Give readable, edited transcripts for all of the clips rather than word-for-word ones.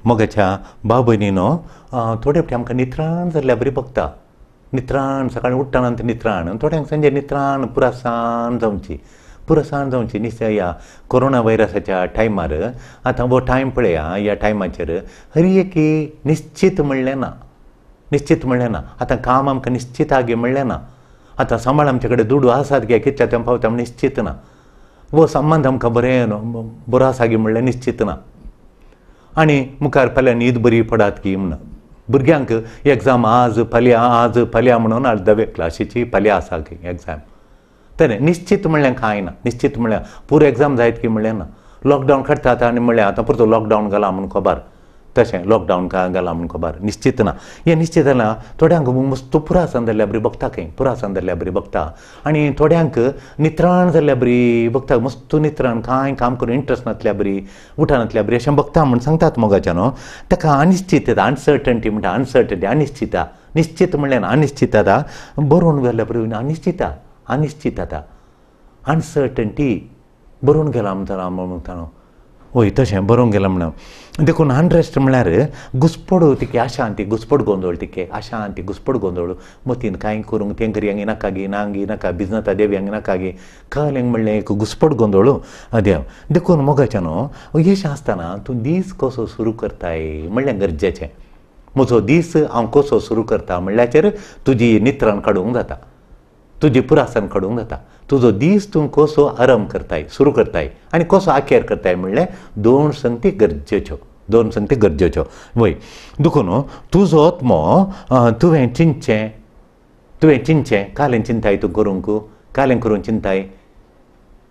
मोगाच्या भाव भयणीनो थोडे फावटी आमकां नित्राण जाल्ल्या बरी बगता नित्राण सकाळी उठ्ठाना नित्राण थोड्यांक संजे नित्राण पुरासाण जावची निश्चय ह्या कोरोना व्हायरसाच्या टायमार आतां हो टायम पळया ह्या टायमाचेर हर एक निश्चित म्हणलें ना आतां काम आमकां निश्चित आगे म्हणलें ना आतां सांबाळ आमचे कडेन दुडू आसात गे कितल्या तेंप पावता निश्चित ना वो संबंद आमकां बरो आसा गे म्हणलें निश्चित ना आनी मुखार फाल्यां न्हीद बरी पडात की म्हणून भुरग्यांक एग्जाम आज फाल्यां म्हणून आज 10वे क्लासीची फाल्यां आसा की एग्जाम तर निश्चित म्हणलें कांय ना निश्चित म्हणलें पुरो एग्जाम जायत की म्हणलें ना लॉकडावन काडटात आनी म्हणलें आतां परतो लॉकडावन घाला म्हणून खबर तशें लॉकडावन घाला म्हणून खबर निश्चित ना हें निश्चित जालां थोड्यांक मस्त पुरासन जाल्ल्या बरी बगता खंय पुरासन जाल्ल्या बरी बगता आनी थोड्यांक नित्राण जाल्ल्या बरी बगता मस्त नित्राण कांय काम करून इंट्रस्ट नासल्या बरी उठानातल्या बरी अशें बगता म्हूण सांगतात मोगाच्या न्हू ताका अनिश्चितता अनसर्टनटी म्हणटा अनसर्टनटी निश्चित म्हणलें ना अनिश्चितता बरोवन गेल्ल्या बरी अनिश्चितता अनसर्टनटी बरोवन गेला म्हणटा न्हू वय तशें बरोवंक गेलां म्हणून देखून अनरेस्ट म्हळ्यार घुस्पड तिके अशांती घुस्पड गोंदळ तिके अशांती घुस्पड गोंदळ मतीन कांय करूंक तें करियांक नाका गे नांगी नाका बिजनता देवयांक नाका गे कालेंक म्हणलें एक घुस्पड गोंदळ देव देखून मोगाचें न्हू यश आसतना तूं दीस कसो सुरू करताय म्हणलें गरजेचें म्हजो दीस हांव कसो सुरू करता म्हणल्याचेर तुजी नित्राण काडूंक जाता तुजी पुरासन काडूंक जाता तुजो दीस तूं कसो आरंभ करताय सुरू करताय आनी कसो आखेर करताय म्हणल्यार दोन संगती गरजेच्यो वय देखून तुजो आत्मो तुवें चिंतचें कालें चिंताय तूं करूंक कालें करून चिंताय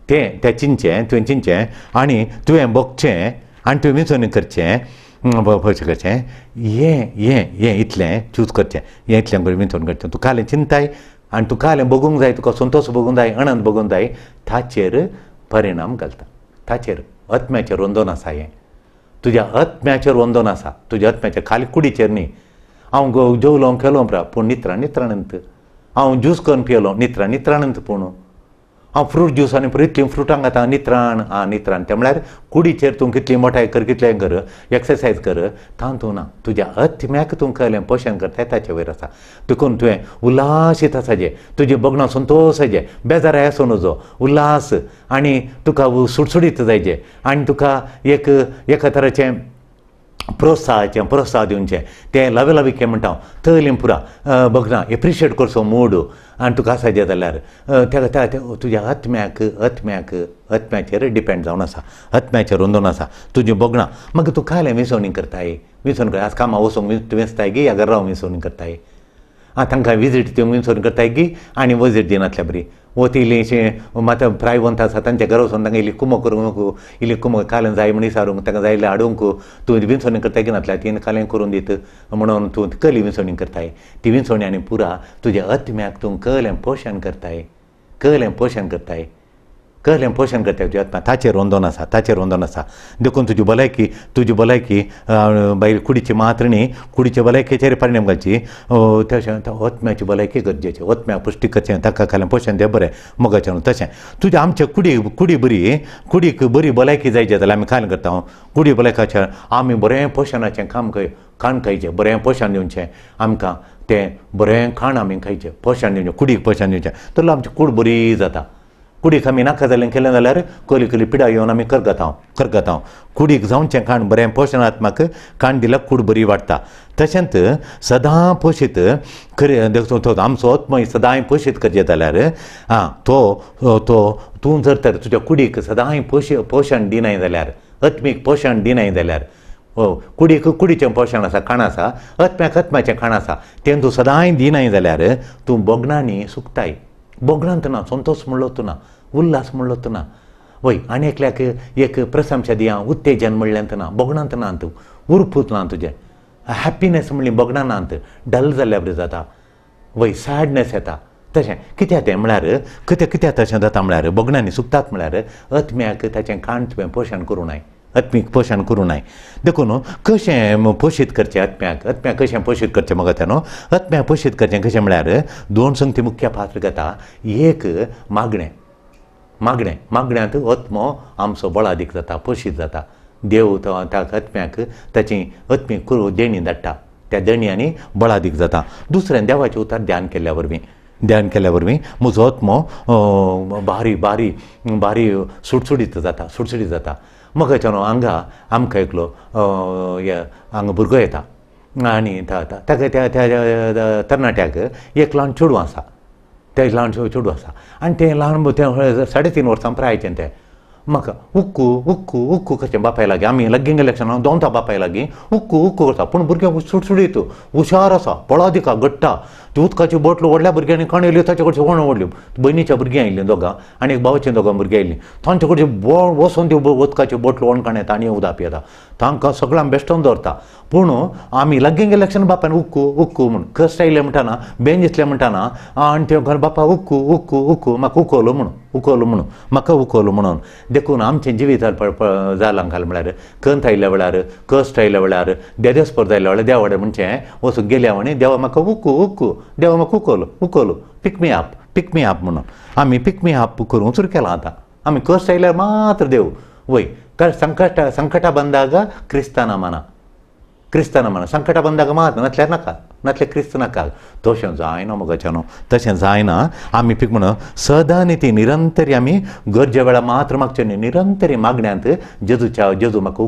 तें तुवें चिंतचें आनी तुवें बगचें आनी तुवें विचारून करचें हें इतलें चूज करचें हें इतलें करून विचारून करचें तूं कालें चिंताय आनी तुका जालें बगूंक जाय तुका संतोश बगूंक जाय आनंद बगूंक जाय ताचेर परिणाम घालता ताचेर आत्म्याचेर वंदन आसा हें तुज्या आत्म्याचेर वंदन आसा तुज्या आत्म्याचेर खाली कुडीचेर न्ही हांव जेवलो केलो पूण नित्राणंत हांव ज्यूस करून पियलो नित्राणंत पूण हांव फ्रूट ज्यूस आनी इतली फ्रुटांक घाता नित्राण तें म्हळ्यार कुडीचेर तूं कितली मोठाय कर कितलें कर एक्सरसायज कर तातूंत ना तुज्या आत्म्याक तूं केलें पोशण करता ताचे वयर आसा देखून तुवें उल्हासीत आसाजें तुजें बगणां संतोश जाय बेजाराय आसूं नजो उल्हास आनी तुका सुटसुडीत जायजें आनी तुका एका तराचें प्रोत्साह दिवचें तें लाविके म्हणटा हांव तळीं पुरा बगना एप्रिशिएट करचो मूड आनी तुका आसाजें जाल्यार तेका तुज्या आत्म्याचेर डिपेंड जावन आसा आत्म्याचेर वंदन आसा तुजें बगणां मागीर तूं कालें विसवणी करताय आज कामां वचूंक वेंचताय गी अगर राव विसवणी करताय तांकां विजीट दिवंक विसवणी करताय गी आनी विजीट दिनातल्या बरी वती इल्लींशीं मात प्रायवंत आसा तांच्या घरा वचून तांकां इल्ली कुमो करूंक इल्ली कुमो कालें जाय म्हण विचारूंक तांकां जाय जाल्यार हाडूंक तूं विंचवणी करताय की नातल्या तीन कालें करून दीत म्हणून तूं कली विंचवणी करताय ती विंचवणी आनी पुरा तुज्या आत्म्याक तूं कलें पोशण करताय तुज्या आत्म्याक ताचेर वंदन आसा देखून तुजी भलायकी बायल कुडीची मात्र न्ही कुडीच्या भलायकेचेर परिणाम घालची तशें आत्म्याची भलायकी गरजेची आत्म्याक पुश्टी करचें ताका कालें पोशण तें बरें मोगाचें तशें तुजें आमचे कुडीक बरी भलायकी जायची जाल्यार आमी कालें करता कुडी भलायकाचेर आमी बरें पोशणाचें खाण खायचें बरें पोशण दिवचें आमकां तें बरें खाण आमी खायचें पोशण दिवचें कुडीक पोशण दिवचें तर आमची कूड बरी जाता कुडीक आमी नाका जालें केलें जाल्यार कली पिडा येवन आमी करगतांव कुडीक जावचें खाण बरें पोशणात्मक खाण दिल्यार कूड बरी वाडटा तशेंच सदां पोशीत आमचो आत्मो सदां पोशीत करचें जाल्यार तूं जर तर तुज्या कुडीक सदां पोशण दिनाय जाल्यार आत्मीक पोशण दिनाय जाल्यार कुडीक कुडीचें पोशण आसा खाण आसा आत्म्याक आत्म्याचें खाण आसा तें तूं सदां दिनाय जाल्यार तूं बगणांनी सुकताय बगणांत ना संतोश म्हणलो ना उल्हास म्हणलो ना वय आनी एकल्याक एक प्रशंसा दिया उत्तेजन म्हणलेंत ना बगणांत नात उर्पूत ना तुजें हॅपिनेस म्हणली बगणां नात डल जाल्ल्या बरें जाता वय सॅडनेस येता तशें कित्याक तें म्हळ्यार कित्याक तशें जाता म्हळ्यार बगणांनी सुकतात म्हळ्यार आत्म्याक ताचें खाण तुवें पोशण करूं नाय आत्मीक पोशण करूं नाय देखून कशें पोशीत करचें आत्म्याक कशें पोशीत करचें म्हाका तें न्हू आत्म्याक पोशीत करचें कशें म्हळ्यार दोन संगती मुख्य पात्र घेता एक मागण्यांत आत्मो आमचो बळादीक जाता पोशीत जाता देव त्या आत्म्याक ताची आत्मी देणी धाडटा, त्या देणयांनी बळादीक जाता. दुसऱ्यान देवाचें उतार ध्यान केल्ल्या वरवीं म्हजो आत्मो भारी भारी भारी सुटसुटीत जाता. मगाच्यान हांगा आमकां एकलो हांगा भुरगो येता आनी ताका त्या तरणाट्याक एक ल्हान चेडूं आसा. तें ल्हान चेडूं आसा आनी तें ल्हान 3.5 वर्सां प्रायचें. तें म्हाका उक्कू उक्कू उक्कू कशें बापाय लागीं आमी लागीं गेले लक्षां दोनता बापाय लागीं उक्कू उक्कू करता. पूण भुरगें सुटसुडीत हुशार आसा, पळादिका घडटा. ती उदकाची बोटलो व्हडल्या भुरग्यांनी काण येयल्यो, ताचे कडचे वण व्हडल्यो. भयणीच्या भुरगीं आयिल्लीं दोगां आनी एक भावाचीं दोगां भुरगीं आयिल्लीं. तांचे कडचे वचून ती उदकाची बोटलो वणकाण येता आनी उदक पियेता. तांकां सगळ्यांक बेश्टोन दवरता. पूण आमी लागीं गेले लक्षां बापायन उक्कू उक्कू म्हूण कश्ट आयिल्लें म्हणटाना बेंच दिसलें म्हणटाना आनी ते बापा उक्कू उक्कू उक्कू म्हाका उखोलो म्हणून म्हाका उखोलो म्हणून. देखून आमचें जिवीत जालां घाल म्हळ्यार कंत आयिल्ल्या वेळार, कश्ट आयिल्ल्या वेळार, देदेस्पर जाल्ल्या वेळार देवा कडेन म्हणचें वचून गेल्या आनी देवा म्हाका उक्कू उक्कू, देवा म्हाका उखोलो पिक मी आप म्हणून. आमी पिक मी आप करूं सुरू केलां. आतां आमी कश्ट आयल्यार मात्र देव वय संकटा बंदाग क्रिस्ताना माना संकटा बंदाग मात नातल्यार क्रिस्त नाका. तशें जायना मोगाच्यानो, तशें जायना. आमी पीक म्हणून सदां न्ही ती निरंतरी आमी गरजे वेळार मात्र मागचें न्ही, निरंतरी मागण्यांत जेजू म्हाका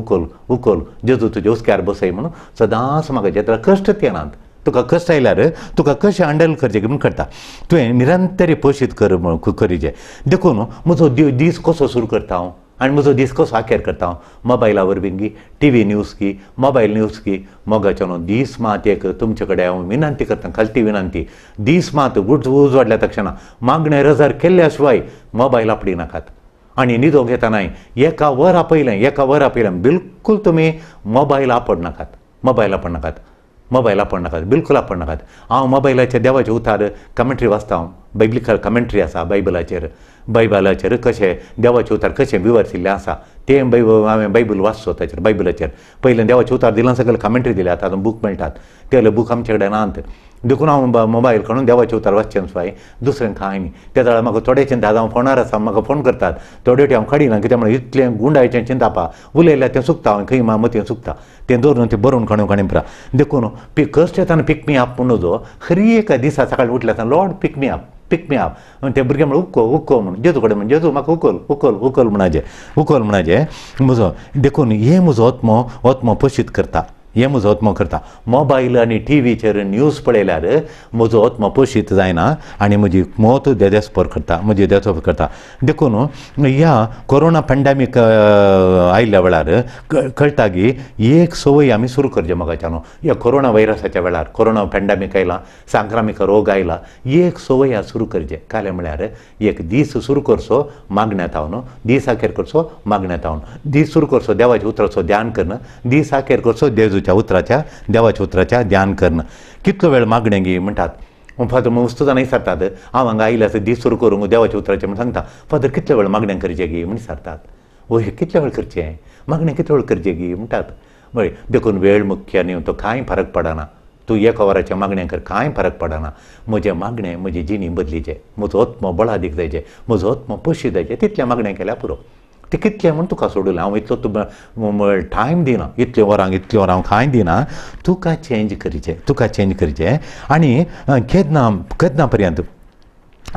उखोल जेजू तुजे उस्क्यार बसय म्हणून सदांच मागचें. तर कश्ट येनात. तुका कश्ट आयल्यार तुका कशें हँडल करचें म्हूण करता. तुवें निरंतरी पोशीत करीचें. देखून म्हजो दीस कसो सुरू करता हांव आनी म्हजो दीस कसो आखेर करता हांव मोबायला वरवीं गी, TV न्यूज की, मोबायल न्यूज की. मोगाच्यानो दीस मात एक तुमचे कडेन हांव विनंती करता, खालती विनंती. दीस मात उजवाडल्या तक्षणा मागणें रजार केल्ल्या शिवाय मोबायल आपडी नाकात. आनी न्हिदो घेतना एका वरा पयलें बिलकूल तुमी मोबायल आपड नाकात. बिलकूल आपड नाकात. हांव मोबायलाचेर देवाचे उतार कमेंट्री वाचता. हांव बायब्लिकल कमेंट्री आसा बायबलाचेर कशें देवाचे उतार कशें विवरसिल्लें आसा तें हांवें बायबल वाचचो. ताचेर बायबलाचेर पयलें देवाचे उतार दिलां सकयल कमेंट्री दिल्या. आतां बूक मेळटात, ते बूक आमचे कडेन नात. देखून हांव मोबायल काडून देवाचे उतार वाचचें शिवाय दुसरें कांय न्ही. त्या वेळार म्हाका थोडे चिंता हांव फोनार आसा, म्हाका फोन करतात, थोडे हांव काडिना. कित्याक म्हळ्यार इतलें गुंडायचें चिंतापा उलयल्यार तें चुकता. हांवें खंय मतीन चुकता तें दवरून तें बरोवन काडून पुरा. देखून कश्ट येताना पिक मी आप म्हणून जो खरी एका दिसा सकाळीं उठल्या लॉर्ड पिक मी आप ते भुरगे म्हण उक्को म्हणून जेजू कडेन म्हण जेजू म्हाका उखोल म्हणाजे म्हजो. देखून हे म्हजो आत्मो पोशीत करता. मोबायल आनी TVचेर न्यूज पळयल्यार म्हजो आत्मो पोशीत जायना आनी म्हजी मोत देदेस्पर करता. देखून ह्या कोरोना पॅन्डेमीक आयिल्ल्या वेळार कळटा की एक संवय आमी सुरू करचें मोगाच्यानो. ह्या कोरोना व्हायरसाच्या वेळार कोरोना पॅन्डेमीक आयला, सांक्रामीक रोग आयला, एक संवय सुरू करचें. काले म्हळ्यार एक दीस सुरू करचो मागण्यांत हांव, दीस आखेर करचो मागण्यांत हांव, दीस सुरू करचो देवाच्या उतराचो ध्यान करन, दीस आखेर करचो देवाच्या उतराच्या ध्यान करन. कितलो वेळ मागणें गी म्हणटात. फादर वस्तू जाणां विचारतात, हांव हांगा आयल्यार दीस सुरू करूंक देवाच्या उतराचें म्हण सांगता. फादर कितले वेळ मागणें करचें गी म्हण विचारतात. वय कितले वेळ करचें मागणें कितले वेळ करचें गी म्हणटात. बरें, देखून वेळ मुख्य न्ही, तो कांय फरक पडना. तूं एका वराच्या मागण्या कर कांय फरक पडना. म्हजें मागणें म्हजी जिणी बदलीचें, म्हजो आत्मो बळादीक जायचें, म्हजो आत्मो पोशी जायचें. तितलें मागणें केल्यार पुरो. तें कितलें म्हूण तुका सोडून हांव इतलो टायम दिना, इतले वरांक हांव कांय दिना. तुका चेंज करचें आनी केदना पर्यंत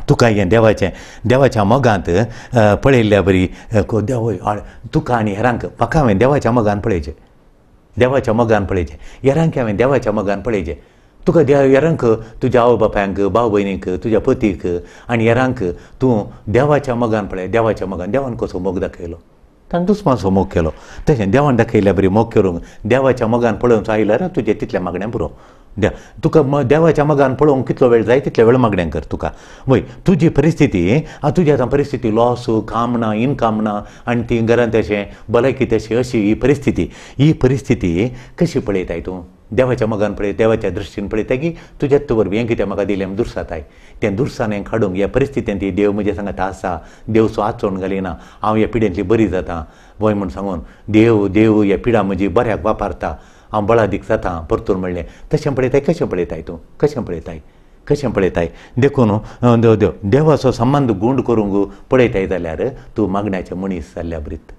तुका हें देवाच्या मोगांत पळयल्ल्या बरी तुका आनी हेरांक. म्हाका हांवें देवाच्या मोगान पळयचें, हेरांक हांवें देवाच्या मोगान पळयचें. तुका हेरांक तुज्या आवय बापायक, भाव भयणीक, तुज्या पतीक आनी हेरांक तूं देवाच्या मोगान पळय. देवान कसो मोग दाखयलो, ताणें दुस्मानचो मोग केलो. तशें देवान दाखयल्या बरी मोग करूंक देवाच्या मोगान पळोवंक आयल्यार तुजें तितल्या मागण्या पुरो. तुका देवाच्या मोगान पळोवंक कितलो वेळ जाय तितल्या वेळ मागण्या कर. तुका वय तुजी तुजी आतां परिस्थिती लॉस, काम ना, इनकम ना आनी ती घरांत अशें भलायकी तशी अशी ही परिस्थिती कशी पळयताय तूं? देवाच्या मोगान पळय, देवाच्या दृश्टीन पळयता की तुज्यात वरवीं हें कितें म्हाका दिलें दुरसाताय. तें दुरसाणें काडूंक ह्या परिस्थितींत ती देव म्हजे सांगात आसा, देव सो आचोवन घालिना, हांव ह्या पिडेंतली बरी जाता वय म्हूण सांगून देव ह्या पिडा म्हजी बऱ्याक वापरता, हांव बळादीक जाता परतून म्हणलें. तशें पळयताय. कशें पळयताय देखून देवाचो संबंद गूंड करूंक पळयताय जाल्यार तूं मागण्याचें मनीस जाल्ल्या बरीत.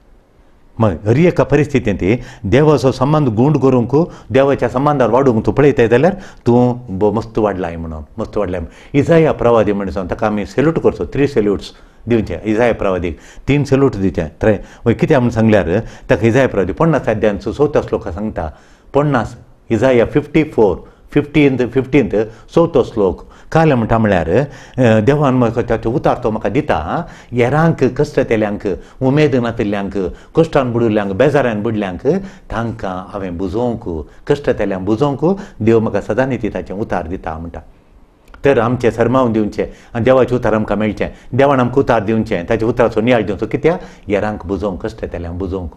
मग हरी एका परिस्थितींत देवाचो संबंध गुंड करूंक देवाच्या संबंधार वाडूंक तूं पळयताय जाल्यार तूं मस्त वाडलाय म्हणून मस्त वाडलाय. इजाया प्रवादी म्हणून ताका आमी सेल्यूट करचो. 3 सॅल्यूट्स दिवचे इजाया प्रवादीक. 3 सॅल्यूट दिवचे. थंय कित्याक म्हूण सांगल्यार ताका इजाया प्रवादी 50 अध्यायांचो 4 श्लोक सांगता. 50 इजाया 54 15th 4 श्लोक काल म्हणटा म्हळ्यार देवान म्हाका ताचो उतार तो म्हाका दिता. हेरांक कश्ट केल्यांक, उमेद नातिल्ल्यांक, कश्टान बुडिल्ल्यांक, बेजारान बुडल्यांक तांकां हांवें बुजोवंक, कश्ट केल्यांक बुजोवंक देव म्हाका सदांच ताचें उतार दिता म्हणटा. तर आमचें सरमावन दिवचें आनी देवाचें उतार आमकां मेळचें. देवान आमकां उतार दिवचें, ताच्या उताराचो नियाळ दिवचो. कित्याक हेरांक बुजोवंक, कश्ट केल्यांक बुजोवंक.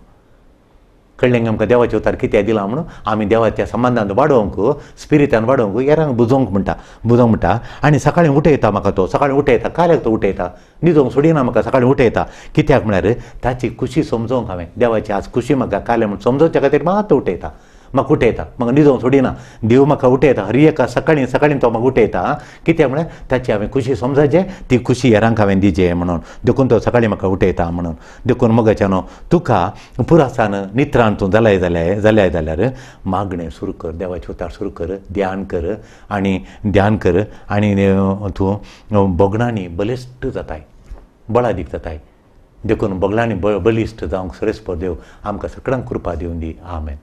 कळ्ळें आमकां देवाचें उतार कित्याक दिलां म्हणून आमी देवाच्या संबंधान वाडोवंक, स्पिरितान वाडोवंक हेरांक बुजोवंक म्हणटा. आनी सकाळीं उठयता म्हाका तो. सकाळीं उठयता. काल्याक तो उठयता. न्हिदोवंक सोडिना म्हाका. सकाळीं उठयता. कित्याक म्हळ्यार ताची खुशी समजोवंक हांवें. देवाची आज खुशी म्हाका काले म्हूण समजोवच्या खातीर मात उठयता. म्हाका उठयता. म्हाका न्हिदोवंक सोडिना. देव म्हाका उठयता. हर एका सकाळीं तो म्हाका उठयता. कित्याक म्हळ्यार ताची हांवें खुशी समजचें, ती खुशी हेरांक हांवें दिचें म्हणून. देखून तो सकाळीं म्हाका उठयता म्हणून. देखून मोगाच्यानो तुका पुरासान नित्रान तूं जाल्यार मागणें सुरू कर, देवाचें उतार सुरू कर, ध्यान कर आनी तूं बोगणांनी बलिश्ट जाताय, बळादीक जाताय. देखून बोगलांनी बलिश्ट जावंक सरेस्पर देव आमकां सगळ्यांक कृपा दिवन दी. आमेन.